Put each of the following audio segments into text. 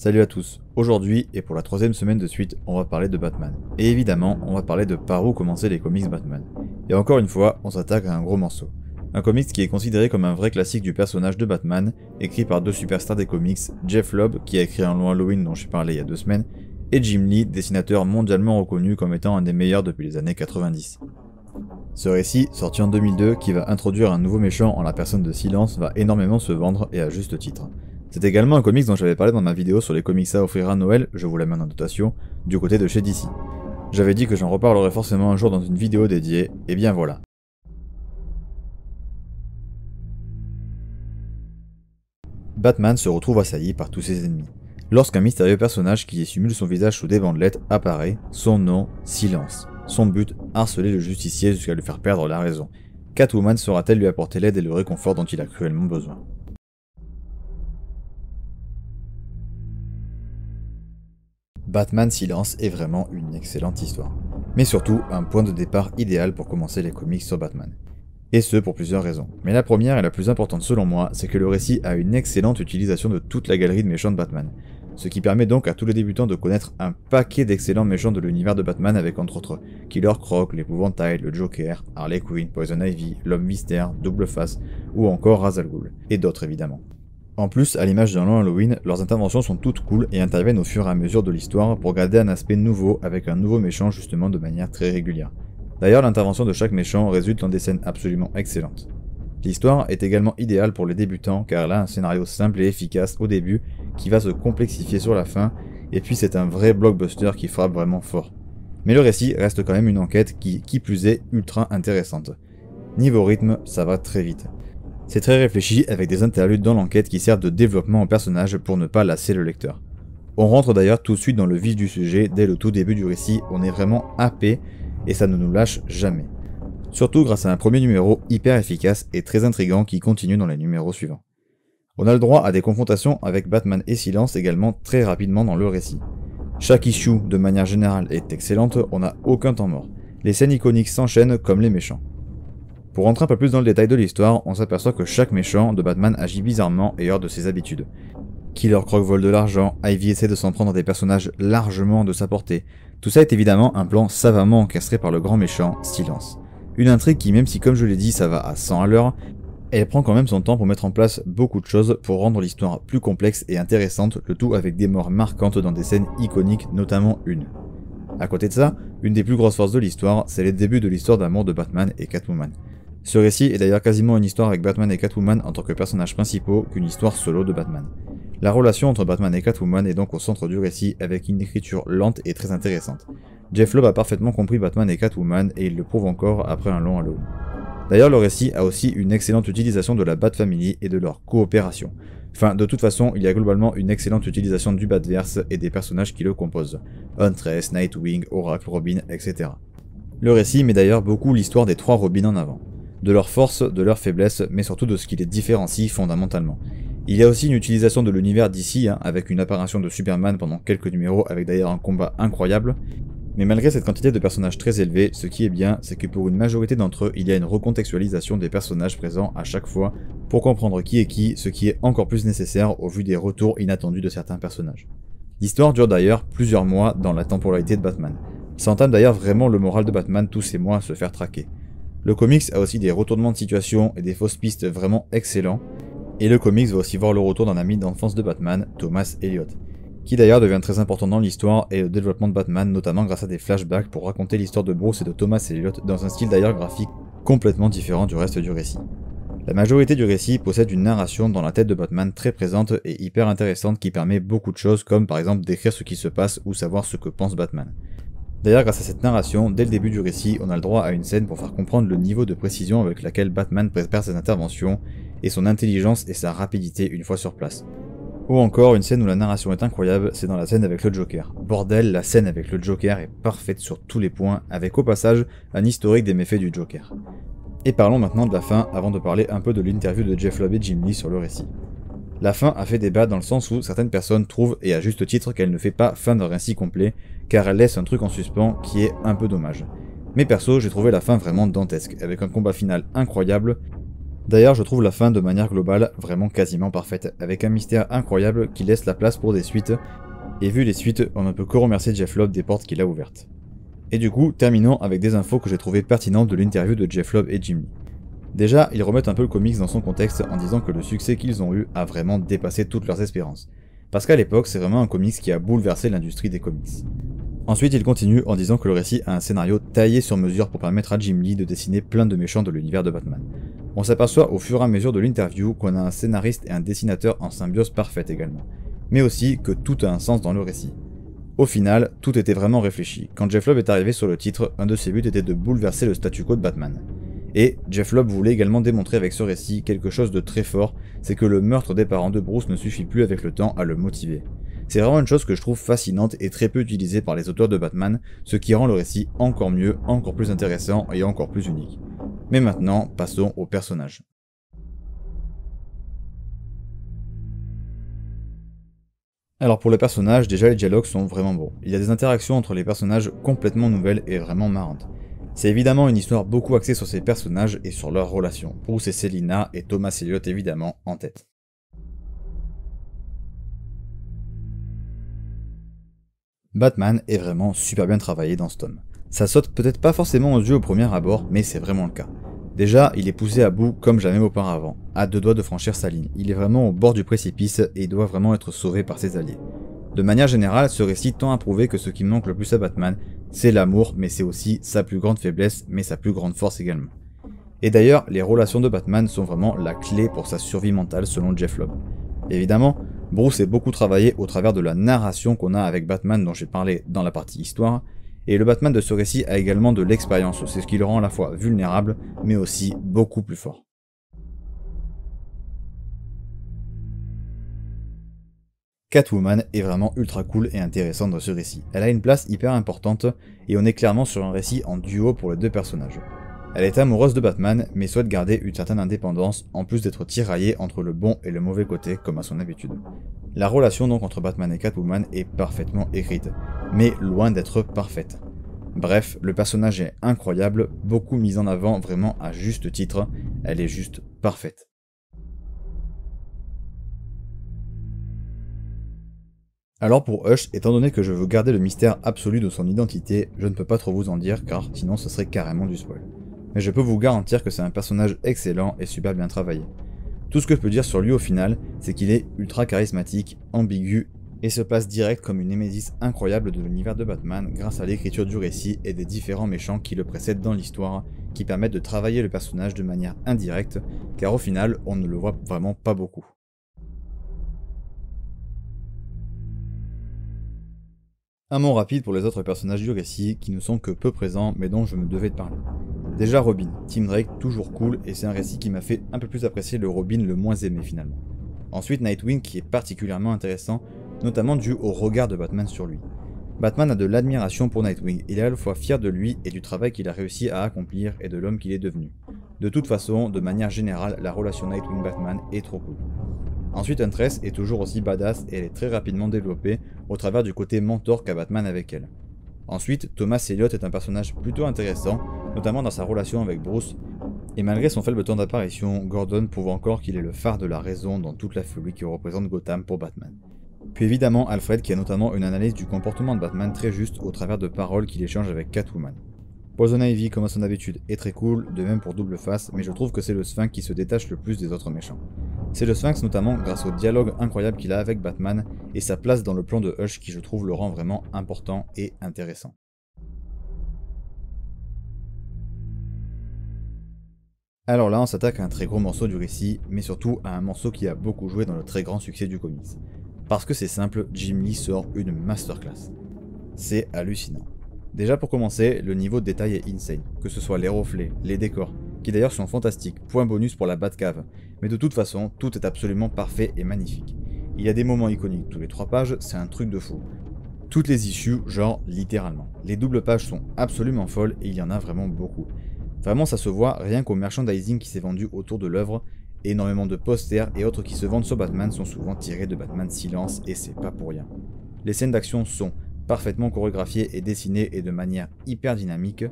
Salut à tous, aujourd'hui et pour la troisième semaine de suite, on va parler de Batman. Et évidemment, on va parler de par où commencer les comics Batman. Et encore une fois, on s'attaque à un gros morceau. Un comics qui est considéré comme un vrai classique du personnage de Batman, écrit par deux superstars des comics, Jeff Lobb, qui a écrit un long Halloween dont j'ai parlé il y a 2 semaines, et Jim Lee, dessinateur mondialement reconnu comme étant un des meilleurs depuis les années 90. Ce récit, sorti en 2002, qui va introduire un nouveau méchant en la personne de Silence, va énormément se vendre et à juste titre. C'est également un comics dont j'avais parlé dans ma vidéo sur les comics à offrir à Noël, je vous la mets en notation, du côté de chez DC. J'avais dit que j'en reparlerai forcément un jour dans une vidéo dédiée, et bien voilà. Batman se retrouve assailli par tous ses ennemis. Lorsqu'un mystérieux personnage qui simule son visage sous des bandelettes apparaît, son nom, Silence. Son but, harceler le justicier jusqu'à lui faire perdre la raison. Catwoman saura-t-elle lui apporter l'aide et le réconfort dont il a cruellement besoin? Batman Silence est vraiment une excellente histoire. Mais surtout, un point de départ idéal pour commencer les comics sur Batman. Et ce pour plusieurs raisons. Mais la première et la plus importante selon moi, c'est que le récit a une excellente utilisation de toute la galerie de méchants de Batman. Ce qui permet donc à tous les débutants de connaître un paquet d'excellents méchants de l'univers de Batman avec entre autres Killer Croc, l'Épouvantail, le Joker, Harley Quinn, Poison Ivy, l'Homme Mystère, Double Face ou encore Ra's al Ghul. Et d'autres évidemment. En plus, à l'image d'un long Halloween, leurs interventions sont toutes cool et interviennent au fur et à mesure de l'histoire pour garder un aspect nouveau avec un nouveau méchant justement de manière très régulière. D'ailleurs, l'intervention de chaque méchant résulte dans des scènes absolument excellentes. L'histoire est également idéale pour les débutants car elle a un scénario simple et efficace au début qui va se complexifier sur la fin et puis c'est un vrai blockbuster qui frappe vraiment fort. Mais le récit reste quand même une enquête qui plus est ultra intéressante. Niveau rythme, ça va très vite. C'est très réfléchi avec des interludes dans l'enquête qui servent de développement au personnage pour ne pas lasser le lecteur. On rentre d'ailleurs tout de suite dans le vif du sujet dès le tout début du récit, on est vraiment happé et ça ne nous lâche jamais. Surtout grâce à un premier numéro hyper efficace et très intriguant qui continue dans les numéros suivants. On a le droit à des confrontations avec Batman et Silence également très rapidement dans le récit. Chaque issue de manière générale est excellente, on n'a aucun temps mort. Les scènes iconiques s'enchaînent comme les méchants. Pour rentrer un peu plus dans le détail de l'histoire, on s'aperçoit que chaque méchant de Batman agit bizarrement et hors de ses habitudes. Killer Croc vole de l'argent, Ivy essaie de s'en prendre à des personnages largement de sa portée. Tout ça est évidemment un plan savamment orchestré par le grand méchant, Silence. Une intrigue qui, même si comme je l'ai dit ça va à 100 à l'heure, elle prend quand même son temps pour mettre en place beaucoup de choses pour rendre l'histoire plus complexe et intéressante, le tout avec des morts marquantes dans des scènes iconiques, notamment une. À côté de ça, une des plus grosses forces de l'histoire, c'est les débuts de l'histoire d'amour de Batman et Catwoman. Ce récit est d'ailleurs quasiment une histoire avec Batman et Catwoman en tant que personnages principaux qu'une histoire solo de Batman. La relation entre Batman et Catwoman est donc au centre du récit avec une écriture lente et très intéressante. Jeff Lobb a parfaitement compris Batman et Catwoman et il le prouve encore après un long Halloween. D'ailleurs le récit a aussi une excellente utilisation de la Bat Family et de leur coopération. Enfin, de toute façon, il y a globalement une excellente utilisation du Batverse et des personnages qui le composent. Huntress, Nightwing, Oracle, Robin, etc. Le récit met d'ailleurs beaucoup l'histoire des 3 Robins en avant. De leurs forces, de leurs faiblesses, mais surtout de ce qui les différencie fondamentalement. Il y a aussi une utilisation de l'univers d'ici, avec une apparition de Superman pendant quelques numéros avec d'ailleurs un combat incroyable. Mais malgré cette quantité de personnages très élevée, ce qui est bien, c'est que pour une majorité d'entre eux, il y a une recontextualisation des personnages présents à chaque fois pour comprendre qui est qui, ce qui est encore plus nécessaire au vu des retours inattendus de certains personnages. L'histoire dure d'ailleurs plusieurs mois dans la temporalité de Batman. Ça entame d'ailleurs vraiment le moral de Batman tous ces mois à se faire traquer. Le comics a aussi des retournements de situation et des fausses pistes vraiment excellents, et le comics va aussi voir le retour d'un ami d'enfance de Batman, Thomas Elliott, qui d'ailleurs devient très important dans l'histoire et le développement de Batman, notamment grâce à des flashbacks pour raconter l'histoire de Bruce et de Thomas Elliott dans un style d'ailleurs graphique complètement différent du reste du récit. La majorité du récit possède une narration dans la tête de Batman très présente et hyper intéressante qui permet beaucoup de choses comme par exemple d'écrire ce qui se passe ou savoir ce que pense Batman. D'ailleurs, grâce à cette narration, dès le début du récit, on a le droit à une scène pour faire comprendre le niveau de précision avec laquelle Batman prépare ses interventions, et son intelligence et sa rapidité une fois sur place. Ou encore, une scène où la narration est incroyable, c'est dans la scène avec le Joker. Bordel, la scène avec le Joker est parfaite sur tous les points, avec au passage un historique des méfaits du Joker. Et parlons maintenant de la fin, avant de parler un peu de l'interview de Jeff Lobb et Jim Lee sur le récit. La fin a fait débat dans le sens où certaines personnes trouvent, et à juste titre, qu'elle ne fait pas fin d'un récit complet, car elle laisse un truc en suspens qui est un peu dommage. Mais perso, j'ai trouvé la fin vraiment dantesque, avec un combat final incroyable, D'ailleurs, je trouve la fin de manière globale vraiment quasiment parfaite, avec un mystère incroyable qui laisse la place pour des suites, et vu les suites, on ne peut que remercier Jeff Lobb des portes qu'il a ouvertes. Et du coup, terminons avec des infos que j'ai trouvées pertinentes de l'interview de Jeff Lobb et Jim Lee. Déjà, ils remettent un peu le comics dans son contexte en disant que le succès qu'ils ont eu a vraiment dépassé toutes leurs espérances. Parce qu'à l'époque, c'est vraiment un comics qui a bouleversé l'industrie des comics. Ensuite, ils continuent en disant que le récit a un scénario taillé sur mesure pour permettre à Jim Lee de dessiner plein de méchants de l'univers de Batman. On s'aperçoit au fur et à mesure de l'interview qu'on a un scénariste et un dessinateur en symbiose parfaite également. Mais aussi que tout a un sens dans le récit. Au final, tout était vraiment réfléchi. Quand Jeff Lobb est arrivé sur le titre, un de ses buts était de bouleverser le statu quo de Batman. Et Jeff Lobb voulait également démontrer avec ce récit quelque chose de très fort, c'est que le meurtre des parents de Bruce ne suffit plus avec le temps à le motiver. C'est vraiment une chose que je trouve fascinante et très peu utilisée par les auteurs de Batman, ce qui rend le récit encore mieux, encore plus intéressant et encore plus unique. Mais maintenant, passons aux personnages. Alors pour les personnages, déjà les dialogues sont vraiment bons. Il y a des interactions entre les personnages complètement nouvelles et vraiment marrantes. C'est évidemment une histoire beaucoup axée sur ces personnages et sur leurs relations, Bruce et Selina et Thomas Elliott évidemment en tête. Batman est vraiment super bien travaillé dans ce tome. Ça saute peut-être pas forcément aux yeux au premier abord, mais c'est vraiment le cas. Déjà, il est poussé à bout comme jamais auparavant, à deux doigts de franchir sa ligne. Il est vraiment au bord du précipice et doit vraiment être sauvé par ses alliés. De manière générale, ce récit tend à prouver que ce qui manque le plus à Batman, c'est l'amour, mais c'est aussi sa plus grande faiblesse, mais sa plus grande force également. Et d'ailleurs, les relations de Batman sont vraiment la clé pour sa survie mentale selon Jeff Lobb. Évidemment, Bruce est beaucoup travaillé au travers de la narration qu'on a avec Batman dont j'ai parlé dans la partie histoire, et le Batman de ce récit a également de l'expérience, c'est ce qui le rend à la fois vulnérable, mais aussi beaucoup plus fort. Catwoman est vraiment ultra cool et intéressante dans ce récit. Elle a une place hyper importante, et on est clairement sur un récit en duo pour les deux personnages. Elle est amoureuse de Batman, mais souhaite garder une certaine indépendance, en plus d'être tiraillée entre le bon et le mauvais côté, comme à son habitude. La relation donc entre Batman et Catwoman est parfaitement écrite, mais loin d'être parfaite. Bref, le personnage est incroyable, beaucoup mis en avant vraiment à juste titre, elle est juste parfaite. Alors pour Hush, étant donné que je veux garder le mystère absolu de son identité, je ne peux pas trop vous en dire car sinon ce serait carrément du spoil. Mais je peux vous garantir que c'est un personnage excellent et super bien travaillé. Tout ce que je peux dire sur lui au final, c'est qu'il est ultra charismatique, ambigu, et se place direct comme une némésis incroyable de l'univers de Batman grâce à l'écriture du récit et des différents méchants qui le précèdent dans l'histoire, qui permettent de travailler le personnage de manière indirecte, car au final, on ne le voit vraiment pas beaucoup. Un mot rapide pour les autres personnages du récit, qui ne sont que peu présents, mais dont je me devais de parler. Déjà Robin, Tim Drake toujours cool, et c'est un récit qui m'a fait un peu plus apprécier le Robin le moins aimé finalement. Ensuite Nightwing qui est particulièrement intéressant, notamment dû au regard de Batman sur lui. Batman a de l'admiration pour Nightwing, il est à la fois fier de lui et du travail qu'il a réussi à accomplir et de l'homme qu'il est devenu. De toute façon, de manière générale, la relation Nightwing-Batman est trop cool. Ensuite Huntress est toujours aussi badass et elle est très rapidement développée au travers du côté mentor qu'a Batman avec elle. Ensuite, Thomas Elliott est un personnage plutôt intéressant, notamment dans sa relation avec Bruce, et malgré son faible temps d'apparition, Gordon prouve encore qu'il est le phare de la raison dans toute la folie que représente Gotham pour Batman. Puis évidemment Alfred qui a notamment une analyse du comportement de Batman très juste au travers de paroles qu'il échange avec Catwoman. Poison Ivy, comme à son habitude, est très cool, de même pour Double Face, mais je trouve que c'est le Sphinx qui se détache le plus des autres méchants. C'est le Sphinx notamment grâce au dialogue incroyable qu'il a avec Batman et sa place dans le plan de Hush qui je trouve le rend vraiment important et intéressant. Alors là on s'attaque à un très gros morceau du récit, mais surtout à un morceau qui a beaucoup joué dans le très grand succès du comics. Parce que c'est simple, Jim Lee sort une masterclass. C'est hallucinant. Déjà pour commencer, le niveau de détail est insane, que ce soit les reflets, les décors, qui d'ailleurs sont fantastiques, point bonus pour la Batcave, mais de toute façon, tout est absolument parfait et magnifique. Il y a des moments iconiques tous les 3 pages, c'est un truc de fou. Toutes les issues, genre littéralement. Les doubles pages sont absolument folles et il y en a vraiment beaucoup. Vraiment ça se voit rien qu'au merchandising qui s'est vendu autour de l'œuvre, énormément de posters et autres qui se vendent sur Batman sont souvent tirés de Batman Silence et c'est pas pour rien. Les scènes d'action sont parfaitement chorégraphiées et dessinées et de manière hyper dynamique,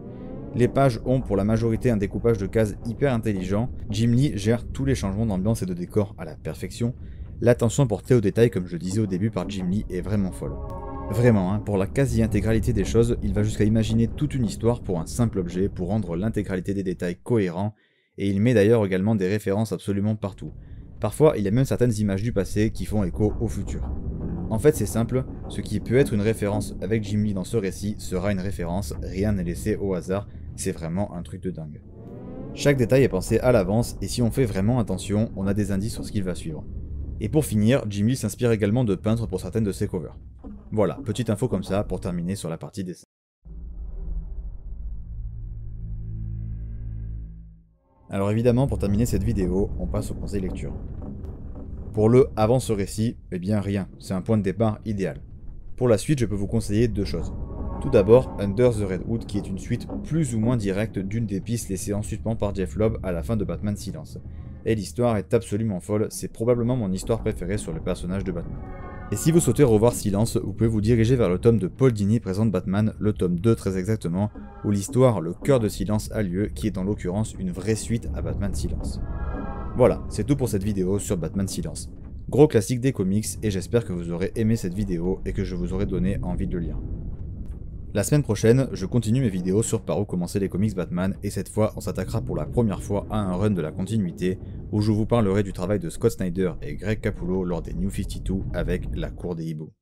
Les pages ont pour la majorité un découpage de cases hyper intelligent, Jim Lee gère tous les changements d'ambiance et de décor à la perfection, l'attention portée aux détails comme je le disais au début par Jim Lee est vraiment folle. Vraiment, hein, pour la quasi-intégralité des choses, il va jusqu'à imaginer toute une histoire pour un simple objet pour rendre l'intégralité des détails cohérents, et il met d'ailleurs également des références absolument partout. Parfois, il y a même certaines images du passé qui font écho au futur. En fait, c'est simple, ce qui peut être une référence avec Jim Lee dans ce récit sera une référence, rien n'est laissé au hasard, c'est vraiment un truc de dingue. Chaque détail est pensé à l'avance, et si on fait vraiment attention, on a des indices sur ce qu'il va suivre. Et pour finir, Jim Lee s'inspire également de peintres pour certaines de ses covers. Voilà, petite info comme ça pour terminer sur la partie dessin. Alors évidemment, pour terminer cette vidéo, on passe au conseil lecture. Pour le avant ce récit, eh bien rien, c'est un point de départ idéal. Pour la suite, je peux vous conseiller deux choses. Tout d'abord, Under the Red Hood qui est une suite plus ou moins directe d'une des pistes laissées en suspens par Jeph Loeb à la fin de Batman Silence. Et l'histoire est absolument folle, c'est probablement mon histoire préférée sur le personnage de Batman. Et si vous souhaitez revoir Silence, vous pouvez vous diriger vers le tome de Paul Dini présente Batman, le tome 2 très exactement, où l'histoire Le cœur de Silence a lieu, qui est en l'occurrence une vraie suite à Batman Silence. Voilà, c'est tout pour cette vidéo sur Batman Silence. Gros classique des comics, et j'espère que vous aurez aimé cette vidéo et que je vous aurai donné envie de le lire. La semaine prochaine, je continue mes vidéos sur par où commencer les comics Batman, et cette fois, on s'attaquera pour la première fois à un run de la continuité, où je vous parlerai du travail de Scott Snyder et Greg Capullo lors des New 52 avec La Cour des Hiboux.